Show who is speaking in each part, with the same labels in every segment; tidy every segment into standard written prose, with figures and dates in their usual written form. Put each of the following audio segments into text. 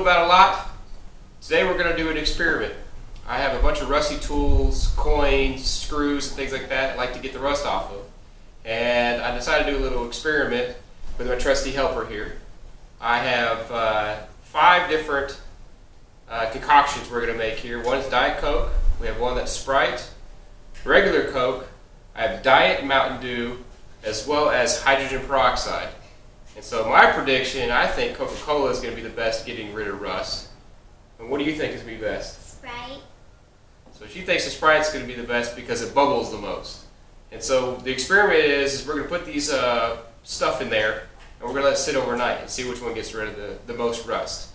Speaker 1: about a lot. Today we're going to do an experiment. I have a bunch of rusty tools, coins, screws, and things like that I'd like to get the rust off of. And I decided to do a little experiment with my trusty helper here. I have 5 different concoctions we're going to make here. One is Diet Coke. We have one that's Sprite, regular Coke. I have Diet Mountain Dew, as well as hydrogen peroxide. And so my prediction, I think Coca-Cola is going to be the best at getting rid of rust. And what do you think is going to be best?
Speaker 2: Sprite.
Speaker 1: So she thinks the Sprite's going to be the best because it bubbles the most. And so the experiment is we're going to put these stuff in there, and we're going to let it sit overnight and see which one gets rid of the most rust.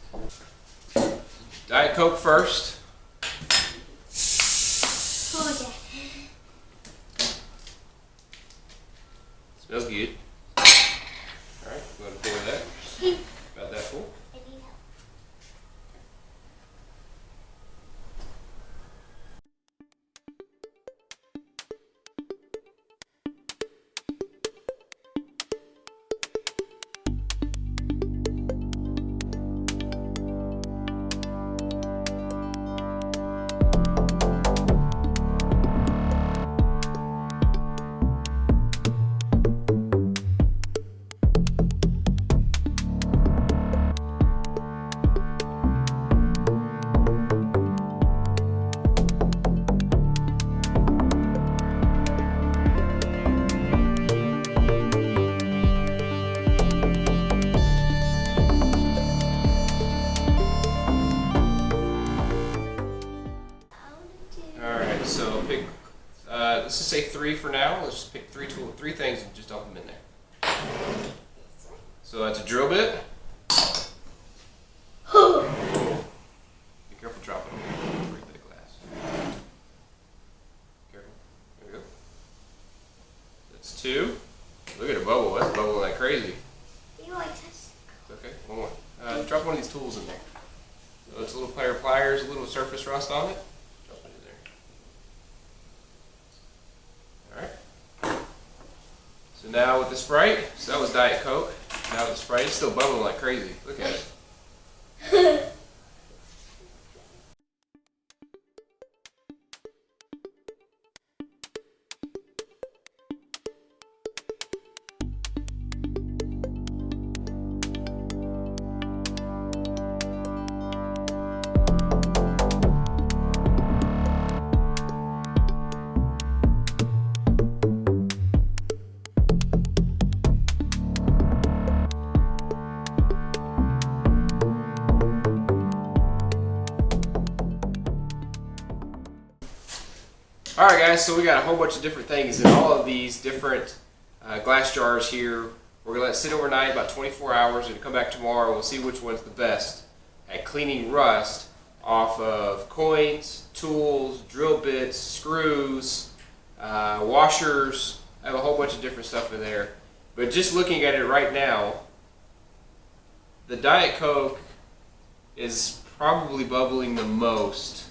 Speaker 1: Diet Coke first.
Speaker 2: Hold it.
Speaker 1: Smells good. Alright, go ahead and pour that. About that full.
Speaker 2: I need help.
Speaker 1: So pick, let's just say 3 for now. Let's just pick 3 things and just dump them in there. So that's a drill bit. Be careful dropping it. Break the glass. Careful. There we go. That's 2. Look at it bubble. That's bubbling like crazy.
Speaker 2: You like touch?
Speaker 1: Okay, one more. Drop one of these tools in there. So it's a little pair of pliers, a little surface rust on it. Drop it in there. Alright. So now with the Sprite, so that was Diet Coke. Now with the Sprite, it's still bubbling like crazy. Look at it. Alright guys, so we got a whole bunch of different things in all of these different glass jars here. We're going to let it sit overnight, about 24 hours, and come back tomorrow. We'll see which one's the best at cleaning rust off of coins, tools, drill bits, screws, washers. I have a whole bunch of different stuff in there. But just looking at it right now, the Diet Coke is probably bubbling the most.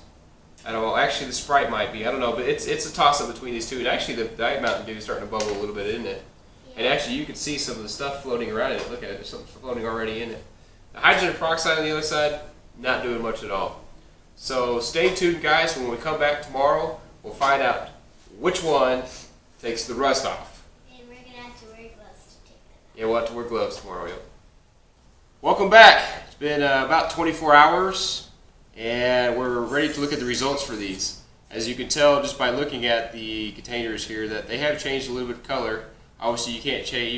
Speaker 1: I don't know, actually the Sprite might be, I don't know, but it's a toss-up between these two. And actually the Diet Mountain Dew is starting to bubble a little bit, isn't it? Yeah. And actually you can see some of the stuff floating around in it. Look at it, there's something floating already in it. The hydrogen peroxide on the other side, not doing much at all. So stay tuned guys, when we come back tomorrow, we'll find out which one takes the rust off.
Speaker 2: And we're going to have to wear gloves to take that off.
Speaker 1: Yeah, we'll have to wear gloves tomorrow, yep. Welcome back. It's been about 24 hours. And we're ready to look at the results for these. As you can tell just by looking at the containers here that they have changed a little bit of color. Obviously you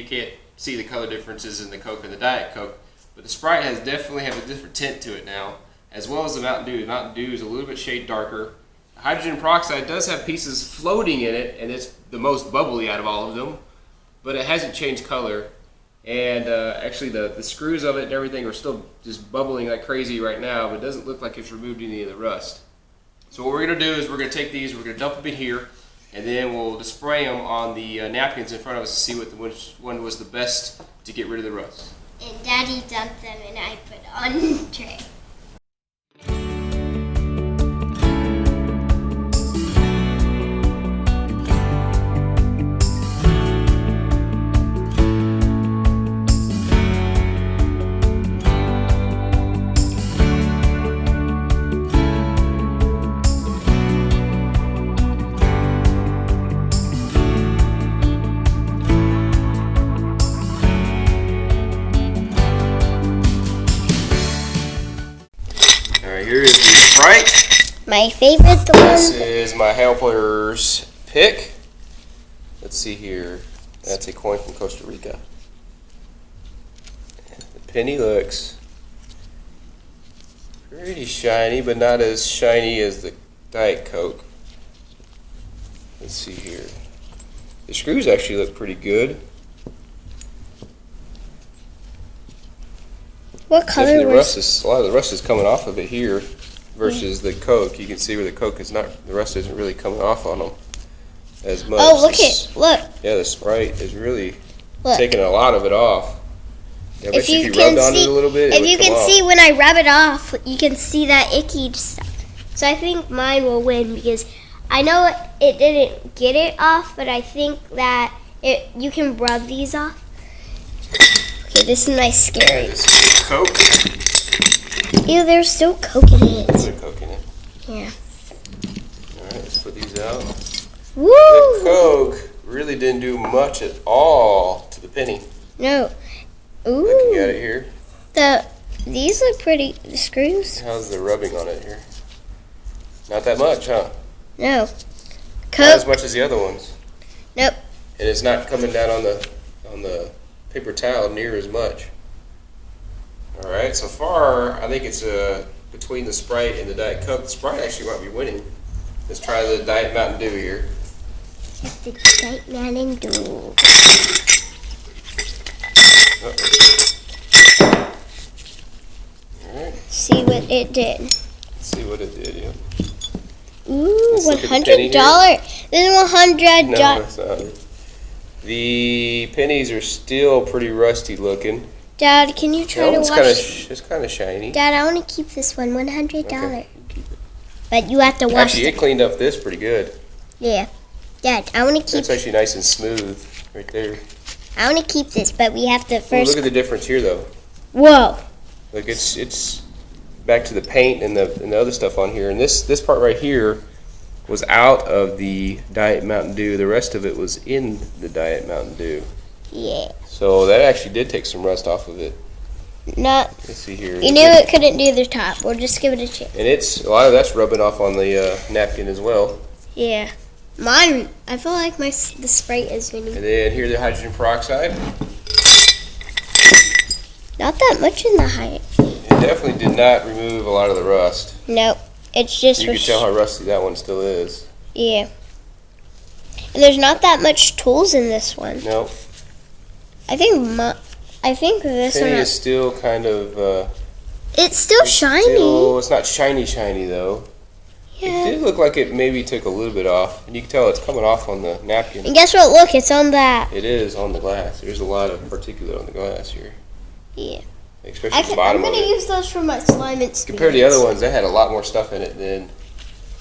Speaker 1: can't see the color differences in the Coke and the Diet Coke, but the Sprite has definitely have a different tint to it now, as well as the Mountain Dew. The Mountain Dew is a little bit shade darker. The hydrogen peroxide does have pieces floating in it, and it's the most bubbly out of all of them, but it hasn't changed color. And actually the screws of it and everything are still just bubbling like crazy right now, but it doesn't look like it's removed any of the rust. So what we're going to do is we're going to take these, we're going to dump them in here, and then we'll just spray them on the napkins in front of us to see which one was the best to get rid of the rust.
Speaker 2: And Daddy dumped them and I put on the tray.
Speaker 1: Here is the Sprite.
Speaker 2: My favorite
Speaker 1: This
Speaker 2: one.
Speaker 1: is my helper's pick. Let's see here. That's a coin from Costa Rica. The penny looks pretty shiny, but not as shiny as the Diet Coke. Let's see here. The screws actually look pretty good.
Speaker 2: What color
Speaker 1: Definitely
Speaker 2: was?
Speaker 1: a lot of the rust is coming off of it here versus the Coke. You can see where the Coke is not, the rust isn't really coming off on them as much.
Speaker 2: Oh, look.
Speaker 1: Yeah, the Sprite is really
Speaker 2: Look.
Speaker 1: taking a lot of it off. Yeah, I bet you if you
Speaker 2: can
Speaker 1: rubbed on
Speaker 2: see,
Speaker 1: it a little bit,
Speaker 2: if you can see when I rub it off, you can see that icky stuff. So I think mine will win because I know it didn't get it off, but I think that you can rub these off. Okay, this is my scary.
Speaker 1: This is Coke.
Speaker 2: Ew, there's still Coke in it.
Speaker 1: There's Coke in it.
Speaker 2: Yeah.
Speaker 1: Alright, let's put these out.
Speaker 2: Woo!
Speaker 1: The Coke really didn't do much at all to the penny.
Speaker 2: No. Ooh.
Speaker 1: Looking at it here.
Speaker 2: These look pretty. The screws?
Speaker 1: How's the rubbing on it here? Not that much, huh?
Speaker 2: No.
Speaker 1: Not as
Speaker 2: Coke?
Speaker 1: much as the other ones.
Speaker 2: Nope.
Speaker 1: And it's not coming down on the paper towel near as much. All right, so far I think it's between the Sprite and the Diet Coke. The Sprite actually might be winning. Let's try the Diet Mountain Dew here.
Speaker 2: The Diet Mountain Dew.
Speaker 1: All right,
Speaker 2: See what it did.
Speaker 1: let's see what it did. Yeah.
Speaker 2: Ooh,
Speaker 1: Let's look at the penny
Speaker 2: $100. This is $100.
Speaker 1: No, that's not it. The pennies are still pretty rusty looking.
Speaker 2: Dad, can you try
Speaker 1: That
Speaker 2: to
Speaker 1: one's
Speaker 2: wash?
Speaker 1: it's kind of shiny.
Speaker 2: Dad, I want to keep this one. $100.
Speaker 1: Okay, you keep it.
Speaker 2: But you have to wash
Speaker 1: Actually,
Speaker 2: it.
Speaker 1: it cleaned up this pretty good.
Speaker 2: Yeah. Dad, I want to keep.
Speaker 1: That's actually nice and smooth right there.
Speaker 2: I want to keep this, but we have to
Speaker 1: Ooh,
Speaker 2: first.
Speaker 1: look at the difference here, though.
Speaker 2: Whoa.
Speaker 1: Look, it's back to the paint and the other stuff on here. And this part right here was out of the Diet Mountain Dew. The rest of it was in the Diet Mountain Dew.
Speaker 2: Yeah.
Speaker 1: So that actually did take some rust off of it.
Speaker 2: Not.
Speaker 1: Let's see here.
Speaker 2: You knew it couldn't do the top. We'll just give it a chance.
Speaker 1: And a lot of that's rubbing off on the napkin as well.
Speaker 2: Yeah. Mine. I feel like the Sprite is winning.
Speaker 1: And then here the hydrogen peroxide.
Speaker 2: Not that much in the height.
Speaker 1: It definitely did not remove a lot of the rust.
Speaker 2: Nope. It's just.
Speaker 1: You can tell how rusty that one still is.
Speaker 2: Yeah. And there's not that much tools in this one.
Speaker 1: No.
Speaker 2: I think this
Speaker 1: Penny
Speaker 2: one.
Speaker 1: is still kind of.
Speaker 2: It's still shiny.
Speaker 1: It's not shiny though.
Speaker 2: Yeah.
Speaker 1: It did look like it maybe took a little bit off, and you can tell it's coming off on the napkin.
Speaker 2: And guess what? Look, it's on that.
Speaker 1: It is on the glass. There's a lot of particulate on the glass here,
Speaker 2: Yeah.
Speaker 1: especially the
Speaker 2: I'm
Speaker 1: bottom of
Speaker 2: gonna
Speaker 1: it.
Speaker 2: use those for my slime and
Speaker 1: Compared to the other ones, that had a lot more stuff in it than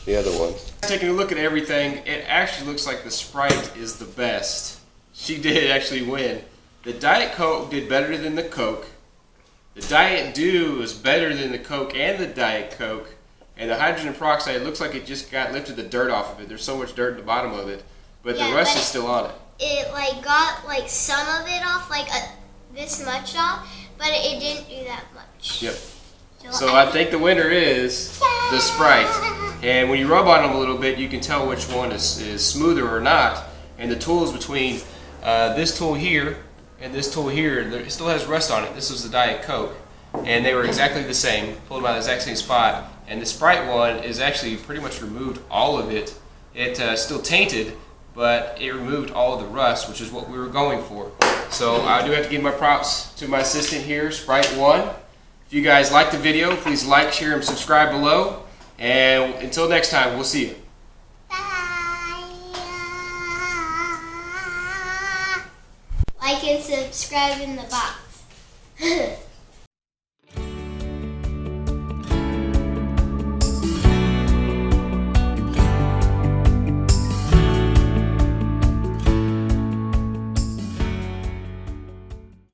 Speaker 1: the other ones. Taking a look at everything, it actually looks like the Sprite is the best. She did actually win. The Diet Coke did better than the Coke. The Diet Dew was better than the Coke and the Diet Coke. And the hydrogen peroxide looks like it just lifted the dirt off of it. There's so much dirt at the bottom of it, but
Speaker 2: Yeah,
Speaker 1: the rust
Speaker 2: but
Speaker 1: is still on it.
Speaker 2: It got some of it off, this much off, but it didn't do that much.
Speaker 1: Yep. So I think the winner is the Sprite. And when you rub on them a little bit, you can tell which one is smoother or not. And the tools between this tool here and this tool here, it still has rust on it. This was the Diet Coke. And they were exactly the same, pulled them out of the exact same spot. And the Sprite one is actually pretty much removed all of it. It's still tainted, but it removed all of the rust, which is what we were going for. So I do have to give my props to my assistant here, Sprite won. If you guys like the video, please like, share, and subscribe below. And until next time, we'll see you.
Speaker 2: Bye. Like and subscribe in the box.